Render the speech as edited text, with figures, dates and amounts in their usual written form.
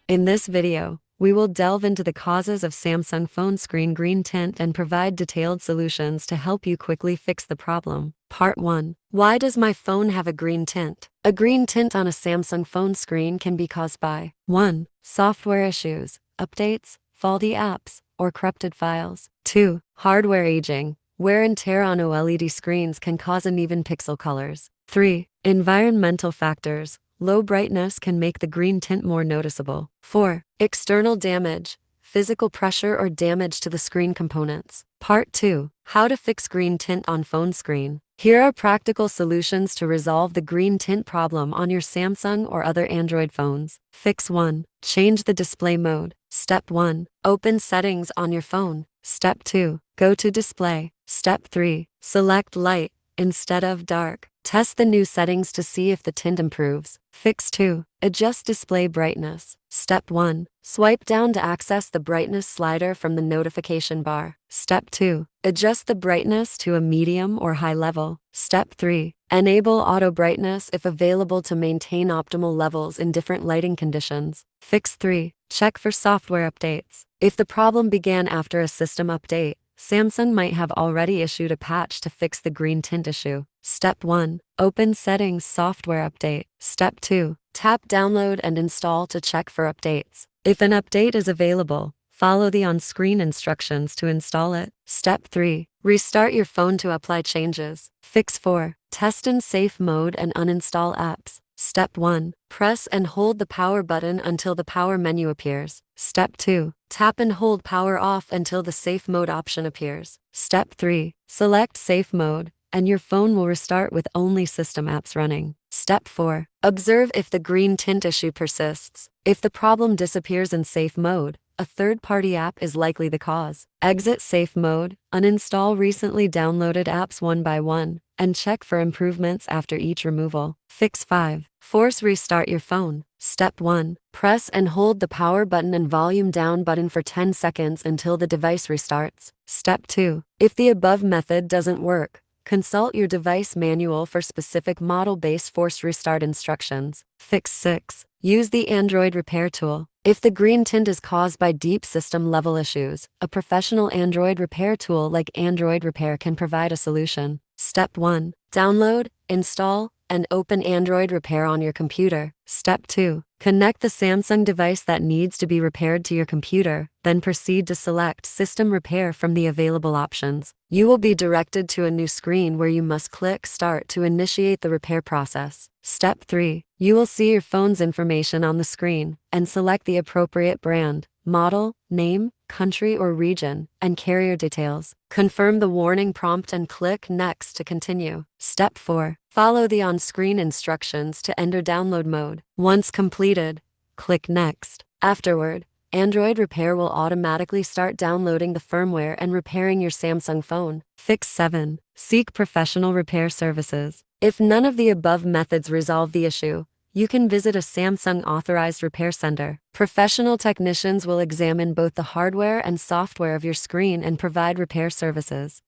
In this video, we will delve into the causes of Samsung phone screen green tint and provide detailed solutions to help you quickly fix the problem. Part 1. Why does my phone have a green tint? A green tint on a Samsung phone screen can be caused by 1. Software issues, updates, faulty apps, or corrupted files. 2. Hardware aging. Wear and tear on OLED screens can cause uneven pixel colors. 3. Environmental factors. Low brightness can make the green tint more noticeable. 4. External damage. Physical pressure or damage to the screen components. Part 2. How to fix green tint on phone screen. Here are practical solutions to resolve the green tint problem on your Samsung or other Android phones. Fix 1. Change the display mode. Step 1. Open settings on your phone. Step 2. Go to display. Step 3. Select light instead of dark. Test the new settings to see if the tint improves. Fix 2. Adjust display brightness. Step 1. Swipe down to access the brightness slider from the notification bar. Step 2. Adjust the brightness to a medium or high level. Step 3. Enable auto brightness if available to maintain optimal levels in different lighting conditions. Fix 3. Check for software updates. If the problem began after a system update, Samsung might have already issued a patch to fix the green tint issue. Step 1. Open Settings Software Update. Step 2. Tap Download and Install to check for updates. If an update is available, follow the on-screen instructions to install it. Step 3. Restart your phone to apply changes. Fix 4. Test in safe mode and uninstall apps. Step 1. Press and hold the power button until the power menu appears. Step 2. Tap and hold power off until the safe mode option appears. Step 3. Select safe mode, and your phone will restart with only system apps running. Step 4. Observe if the green tint issue persists. If the problem disappears in safe mode, a third-party app is likely the cause. Exit safe mode, uninstall recently downloaded apps one by one, and check for improvements after each removal. Fix 5. Force restart your phone. Step 1. Press and hold the power button and volume down button for 10 seconds until the device restarts. Step 2. If the above method doesn't work, consult your device manual for specific model-based force restart instructions. Fix 6. Use the Android repair tool. If the green tint is caused by deep system-level issues, a professional Android repair tool like Android Repair can provide a solution. Step 1. Download, install, and open Android Repair on your computer. Step 2. Connect the Samsung device that needs to be repaired to your computer, then proceed to select System Repair from the available options. You will be directed to a new screen where you must click Start to initiate the repair process. Step 3. You will see your phone's information on the screen, and select the appropriate brand, model, name, country or region, and carrier details. Confirm the warning prompt and click Next to continue. Step 4. Follow the on-screen instructions to enter download mode. Once completed, click Next. Afterward, Android Repair will automatically start downloading the firmware and repairing your Samsung phone. Fix 7. Seek professional repair services. If none of the above methods resolve the issue, you can visit a Samsung authorized repair center. Professional technicians will examine both the hardware and software of your screen and provide repair services.